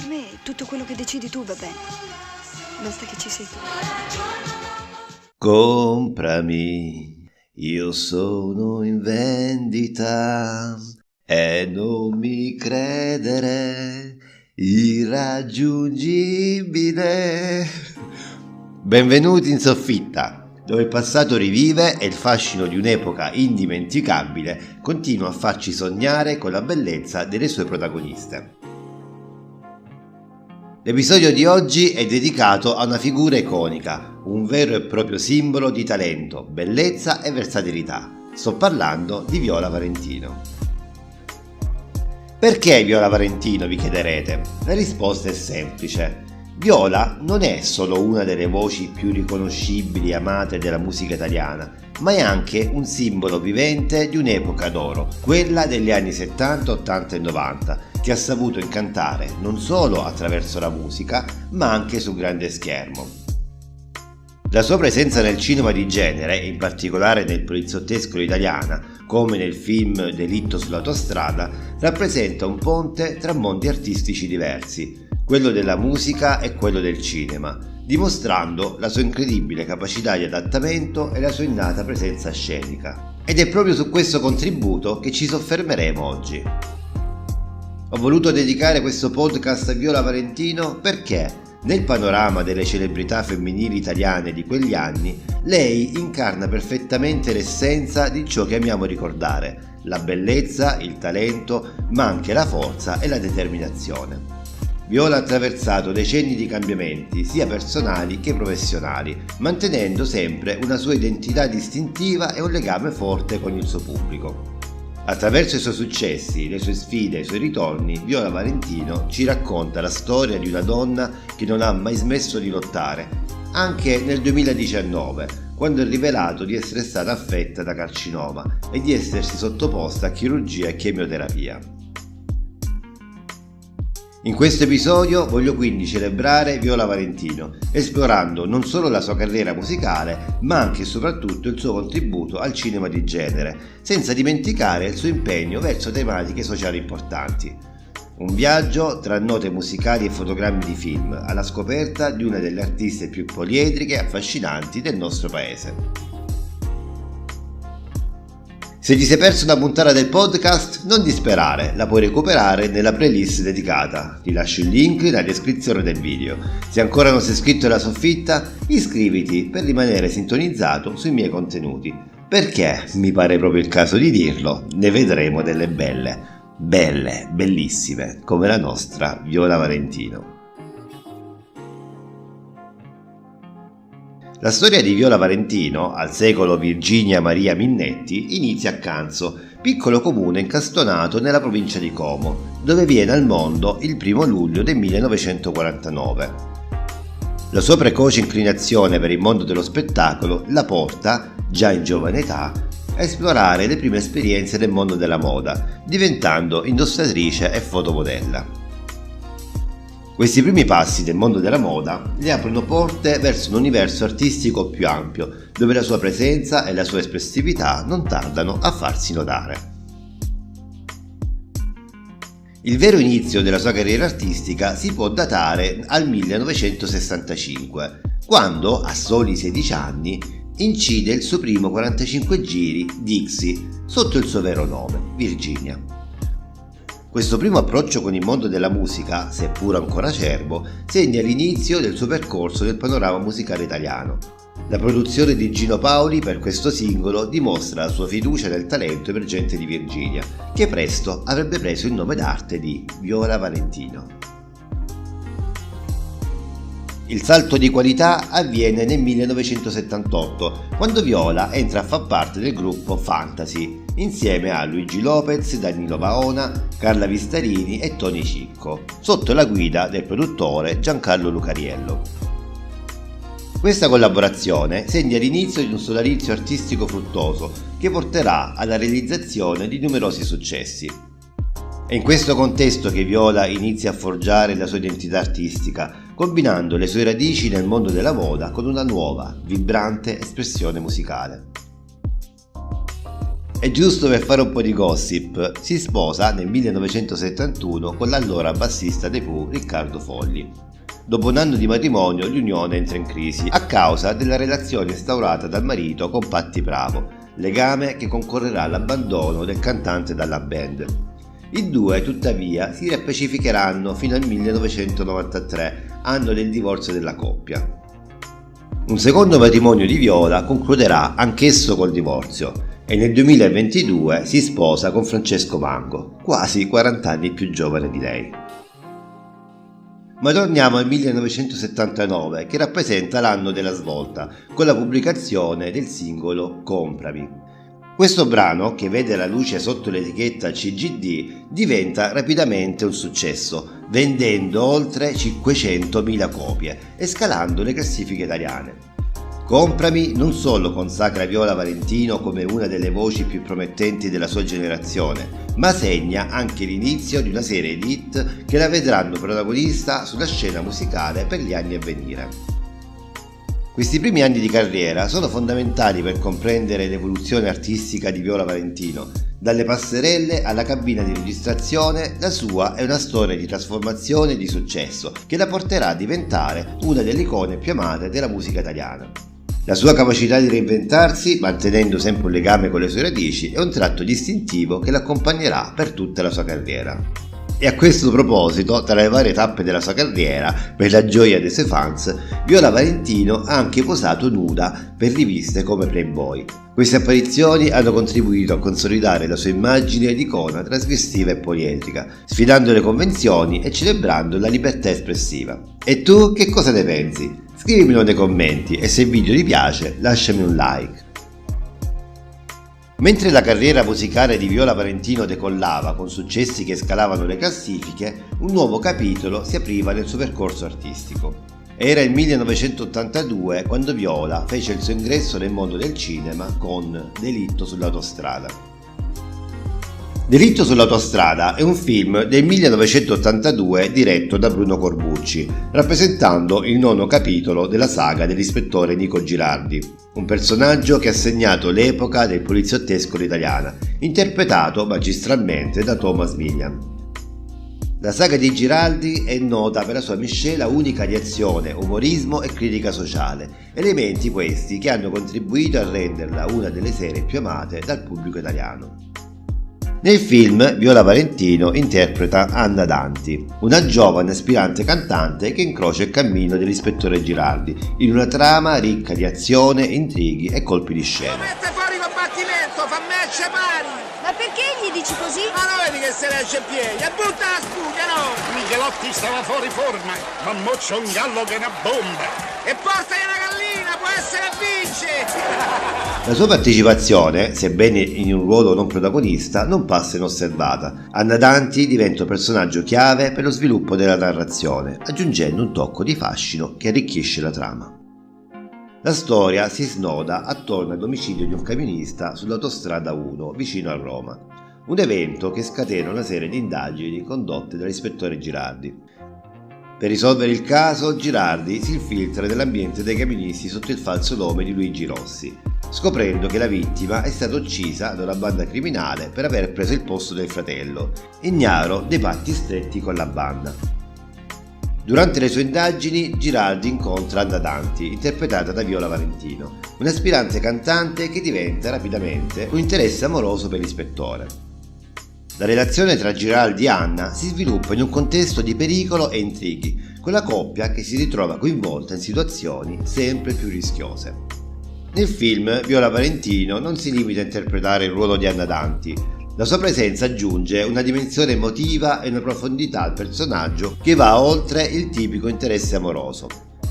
Per me tutto quello che decidi tu va bene. Basta che ci sei tu. Comprami, io sono in vendita e non mi credere irraggiungibile. Benvenuti in soffitta, dove il passato rivive e il fascino di un'epoca indimenticabile continua a farci sognare con la bellezza delle sue protagoniste. L'episodio di oggi è dedicato a una figura iconica, un vero e proprio simbolo di talento, bellezza e versatilità. Sto parlando di Viola Valentino. Perché Viola Valentino, vi chiederete? La risposta è semplice. Viola non è solo una delle voci più riconoscibili e amate della musica italiana, ma è anche un simbolo vivente di un'epoca d'oro, quella degli anni 70, 80 e 90, che ha saputo incantare non solo attraverso la musica, ma anche sul grande schermo. La sua presenza nel cinema di genere, in particolare nel poliziottesco italiana, come nel film Delitto sull'autostrada, rappresenta un ponte tra mondi artistici diversi, quello della musica e quello del cinema, dimostrando la sua incredibile capacità di adattamento e la sua innata presenza scenica. Ed è proprio su questo contributo che ci soffermeremo oggi. Ho voluto dedicare questo podcast a Viola Valentino perché, nel panorama delle celebrità femminili italiane di quegli anni, lei incarna perfettamente l'essenza di ciò che amiamo ricordare: la bellezza, il talento, ma anche la forza e la determinazione. Viola ha attraversato decenni di cambiamenti, sia personali che professionali, mantenendo sempre una sua identità distintiva e un legame forte con il suo pubblico. Attraverso i suoi successi, le sue sfide e i suoi ritorni, Viola Valentino ci racconta la storia di una donna che non ha mai smesso di lottare, anche nel 2019, quando ha rivelato di essere stata affetta da carcinoma e di essersi sottoposta a chirurgia e chemioterapia. In questo episodio voglio quindi celebrare Viola Valentino, esplorando non solo la sua carriera musicale, ma anche e soprattutto il suo contributo al cinema di genere, senza dimenticare il suo impegno verso tematiche sociali importanti. Un viaggio tra note musicali e fotogrammi di film, alla scoperta di una delle artiste più poliedriche e affascinanti del nostro paese. Se ti sei perso una puntata del podcast, non disperare, la puoi recuperare nella playlist dedicata. Ti lascio il link nella descrizione del video. Se ancora non sei iscritto alla soffitta, iscriviti per rimanere sintonizzato sui miei contenuti. Perché, mi pare proprio il caso di dirlo, ne vedremo delle belle, bellissime, come la nostra Viola Valentino. La storia di Viola Valentino, al secolo Virginia Maria Minnetti, inizia a Canzo, piccolo comune incastonato nella provincia di Como, dove viene al mondo il 1 luglio del 1949. La sua precoce inclinazione per il mondo dello spettacolo la porta, già in giovane età, a esplorare le prime esperienze del mondo della moda, diventando indossatrice e fotomodella. Questi primi passi del mondo della moda le aprono porte verso un universo artistico più ampio, dove la sua presenza e la sua espressività non tardano a farsi notare. Il vero inizio della sua carriera artistica si può datare al 1965, quando, a soli 16 anni, incide il suo primo 45 giri Dixie sotto il suo vero nome, Virginia. Questo primo approccio con il mondo della musica, seppur ancora acerbo, segna l'inizio del suo percorso nel panorama musicale italiano. La produzione di Gino Paoli per questo singolo dimostra la sua fiducia nel talento emergente di Virginia, che presto avrebbe preso il nome d'arte di Viola Valentino. Il salto di qualità avviene nel 1978, quando Viola entra a far parte del gruppo Fantasy, insieme a Luigi Lopez, Danilo Paona, Carla Vistarini e Tony Cicco, sotto la guida del produttore Giancarlo Lucariello. Questa collaborazione segna l'inizio di un sodalizio artistico fruttuoso che porterà alla realizzazione di numerosi successi. È in questo contesto che Viola inizia a forgiare la sua identità artistica, combinando le sue radici nel mondo della moda con una nuova, vibrante espressione musicale. E giusto per fare un po' di gossip, si sposa nel 1971 con l'allora bassista dei Pooh Riccardo Folli. Dopo un anno di matrimonio l'unione entra in crisi a causa della relazione instaurata dal marito con Patti Bravo, legame che concorrerà all'abbandono del cantante dalla band. I due tuttavia si riappacificheranno fino al 1993, anno del divorzio della coppia. Un secondo matrimonio di Viola concluderà anch'esso col divorzio e nel 2022 si sposa con Francesco Mango, quasi 40 anni più giovane di lei. Ma torniamo al 1979, che rappresenta l'anno della svolta, con la pubblicazione del singolo Comprami. Questo brano, che vede la luce sotto l'etichetta CGD, diventa rapidamente un successo, vendendo oltre 500.000 copie e scalando le classifiche italiane. Comprami non solo consacra Viola Valentino come una delle voci più promettenti della sua generazione, ma segna anche l'inizio di una serie di hit che la vedranno protagonista sulla scena musicale per gli anni a venire. Questi primi anni di carriera sono fondamentali per comprendere l'evoluzione artistica di Viola Valentino. Dalle passerelle alla cabina di registrazione, la sua è una storia di trasformazione e di successo che la porterà a diventare una delle icone più amate della musica italiana. La sua capacità di reinventarsi, mantenendo sempre un legame con le sue radici, è un tratto distintivo che l'accompagnerà per tutta la sua carriera. E a questo proposito, tra le varie tappe della sua carriera, per la gioia dei suoi fans, Viola Valentino ha anche posato nuda per riviste come Playboy. Queste apparizioni hanno contribuito a consolidare la sua immagine di icona trasgressiva e poliedrica, sfidando le convenzioni e celebrando la libertà espressiva. E tu che cosa ne pensi? Scrivimelo nei commenti e se il video ti piace lasciami un like. Mentre la carriera musicale di Viola Valentino decollava con successi che scalavano le classifiche, un nuovo capitolo si apriva nel suo percorso artistico. Era il 1982 quando Viola fece il suo ingresso nel mondo del cinema con Delitto sull'autostrada. Delitto sull'autostrada è un film del 1982 diretto da Bruno Corbucci, rappresentando il nono capitolo della saga dell'ispettore Nico Girardi, un personaggio che ha segnato l'epoca del poliziottesco all'italiana, interpretato magistralmente da Thomas Milian. La saga di Giraldi è nota per la sua miscela unica di azione, umorismo e critica sociale, elementi questi che hanno contribuito a renderla una delle serie più amate dal pubblico italiano. Nel film Viola Valentino interpreta Anna Danti, una giovane aspirante cantante che incrocia il cammino dell'ispettore Girardi in una trama ricca di azione, intrighi e colpi di scena. Lo mette fuori combattimento, fa match pari! Ma perché gli dici così? Ma non vedi che se ne esce in piedi? E butta la spuga, no! Michelotti stava fuori forma, ma mo c'è un gallo che è una bomba! E portagli una gallina, può essere vince! La sua partecipazione, sebbene in un ruolo non protagonista, non passa inosservata. Anna Danti diventa un personaggio chiave per lo sviluppo della narrazione, aggiungendo un tocco di fascino che arricchisce la trama. La storia si snoda attorno all'omicidio di un camionista sull'autostrada 1 vicino a Roma, un evento che scatena una serie di indagini condotte dall'ispettore Girardi. Per risolvere il caso, Girardi si infiltra nell'ambiente dei camionisti sotto il falso nome di Luigi Rossi, scoprendo che la vittima è stata uccisa da una banda criminale per aver preso il posto del fratello, ignaro dei patti stretti con la banda. Durante le sue indagini, Girardi incontra Anna Danti, interpretata da Viola Valentino, un'aspirante cantante che diventa rapidamente un interesse amoroso per l'ispettore. La relazione tra Girardi e Anna si sviluppa in un contesto di pericolo e intrighi, con la coppia che si ritrova coinvolta in situazioni sempre più rischiose. Nel film Viola Valentino non si limita a interpretare il ruolo di Anna Danti. La sua presenza aggiunge una dimensione emotiva e una profondità al personaggio che va oltre il tipico interesse amoroso.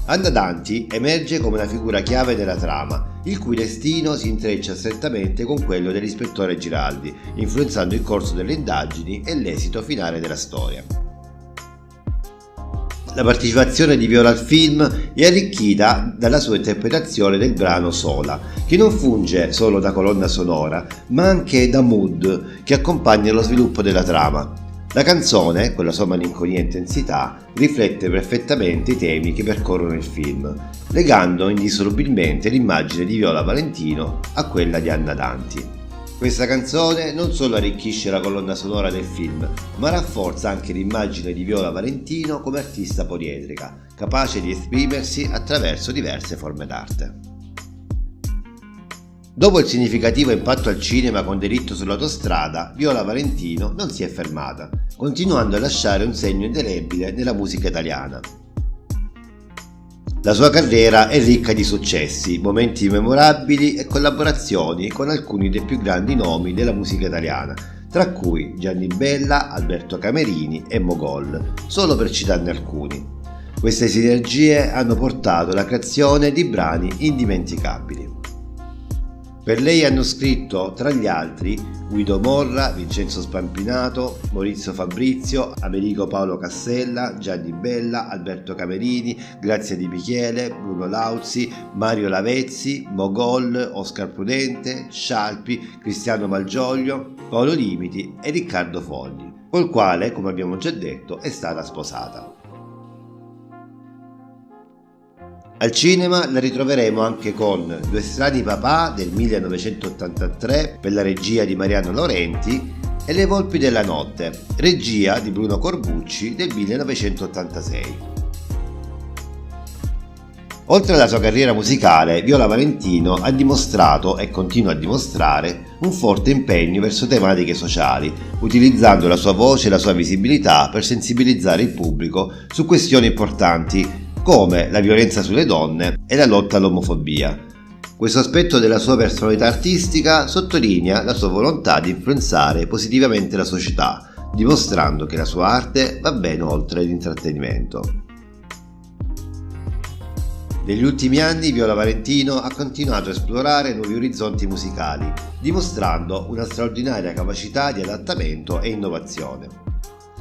Anna Danti emerge come una figura chiave della trama, il cui destino si intreccia strettamente con quello dell'ispettore Girardi, influenzando il corso delle indagini e l'esito finale della storia. La partecipazione di Viola al film è arricchita dalla sua interpretazione del brano Sola, che non funge solo da colonna sonora, ma anche da mood che accompagna lo sviluppo della trama. La canzone, con la sua malinconia e intensità, riflette perfettamente i temi che percorrono il film, legando indissolubilmente l'immagine di Viola Valentino a quella di Anna Danti. Questa canzone non solo arricchisce la colonna sonora del film, ma rafforza anche l'immagine di Viola Valentino come artista poliedrica, capace di esprimersi attraverso diverse forme d'arte. Dopo il significativo impatto al cinema con Delitto sull'autostrada, Viola Valentino non si è fermata, continuando a lasciare un segno indelebile nella musica italiana. La sua carriera è ricca di successi, momenti memorabili e collaborazioni con alcuni dei più grandi nomi della musica italiana, tra cui Gianni Bella, Alberto Camerini e Mogol, solo per citarne alcuni. Queste sinergie hanno portato alla creazione di brani indimenticabili. Per lei hanno scritto, tra gli altri, Guido Morra, Vincenzo Spampinato, Maurizio Fabrizio, Americo Paolo Cassella, Gianni Bella, Alberto Camerini, Grazia Di Michele, Bruno Lauzi, Mario Lavezzi, Mogol, Oscar Prudente, Scialpi, Cristiano Malgioglio, Paolo Limiti e Riccardo Fogli, col quale, come abbiamo già detto, è stata sposata. Al cinema la ritroveremo anche con Due strani papà del 1983 per la regia di Mariano Laurenti e Le volpi della notte, regia di Bruno Corbucci del 1986. Oltre alla sua carriera musicale, Viola Valentino ha dimostrato e continua a dimostrare un forte impegno verso tematiche sociali, utilizzando la sua voce e la sua visibilità per sensibilizzare il pubblico su questioni importanti come la violenza sulle donne e la lotta all'omofobia. Questo aspetto della sua personalità artistica sottolinea la sua volontà di influenzare positivamente la società, dimostrando che la sua arte va ben oltre l'intrattenimento. Negli ultimi anni Viola Valentino ha continuato a esplorare nuovi orizzonti musicali, dimostrando una straordinaria capacità di adattamento e innovazione.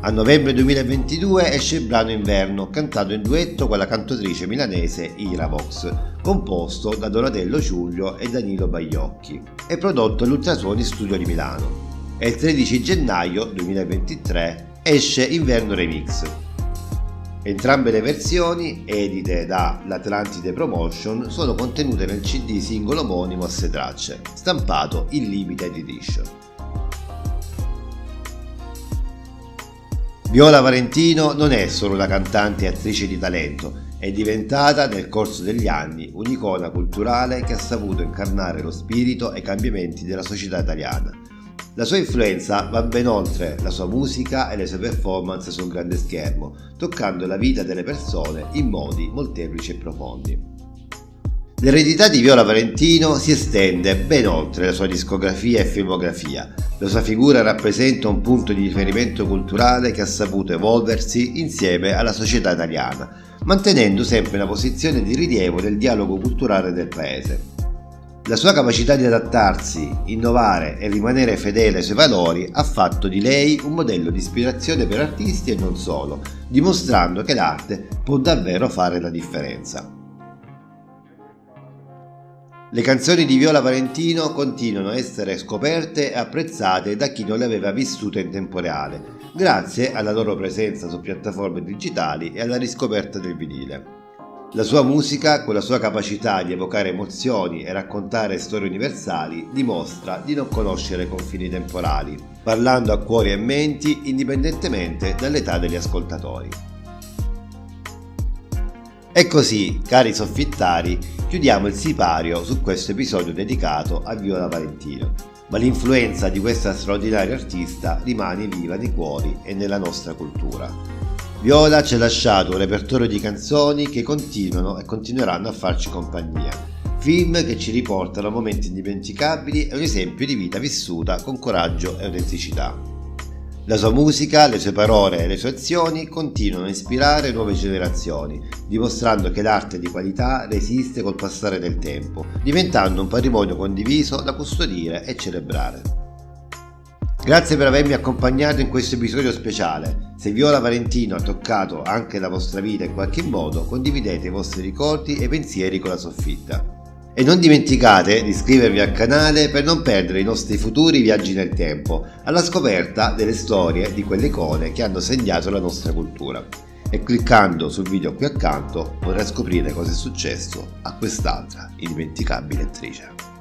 A novembre 2022 esce il brano Inverno, cantato in duetto con la cantautrice milanese Ira Vox, composto da Donatello Giulio e Danilo Baiocchi, e prodotto all'Ultrasuoni Studio di Milano. E il 13 gennaio 2023 esce Inverno Remix. Entrambe le versioni, edite da l'Atlantide Promotion, sono contenute nel CD singolo omonimo a 6 tracce, stampato in limited edition. Viola Valentino non è solo una cantante e attrice di talento, è diventata nel corso degli anni un'icona culturale che ha saputo incarnare lo spirito e i cambiamenti della società italiana. La sua influenza va ben oltre la sua musica e le sue performance sul grande schermo, toccando la vita delle persone in modi molteplici e profondi. L'eredità di Viola Valentino si estende ben oltre la sua discografia e filmografia. La sua figura rappresenta un punto di riferimento culturale che ha saputo evolversi insieme alla società italiana, mantenendo sempre una posizione di rilievo nel dialogo culturale del paese. La sua capacità di adattarsi, innovare e rimanere fedele ai suoi valori ha fatto di lei un modello di ispirazione per artisti e non solo, dimostrando che l'arte può davvero fare la differenza. Le canzoni di Viola Valentino continuano a essere scoperte e apprezzate da chi non le aveva vissute in tempo reale, grazie alla loro presenza su piattaforme digitali e alla riscoperta del vinile. La sua musica, con la sua capacità di evocare emozioni e raccontare storie universali, dimostra di non conoscere confini temporali, parlando a cuori e menti indipendentemente dall'età degli ascoltatori. E così, cari soffittari, chiudiamo il sipario su questo episodio dedicato a Viola Valentino, ma l'influenza di questa straordinaria artista rimane viva nei cuori e nella nostra cultura. Viola ci ha lasciato un repertorio di canzoni che continuano e continueranno a farci compagnia, film che ci riportano a momenti indimenticabili e un esempio di vita vissuta con coraggio e autenticità. La sua musica, le sue parole e le sue azioni continuano a ispirare nuove generazioni, dimostrando che l'arte di qualità resiste col passare del tempo, diventando un patrimonio condiviso da custodire e celebrare. Grazie per avermi accompagnato in questo episodio speciale. Se Viola Valentino ha toccato anche la vostra vita in qualche modo, condividete i vostri ricordi e pensieri con la soffitta. E non dimenticate di iscrivervi al canale per non perdere i nostri futuri viaggi nel tempo, alla scoperta delle storie di quelle icone che hanno segnato la nostra cultura. E cliccando sul video qui accanto potrai scoprire cosa è successo a quest'altra indimenticabile attrice.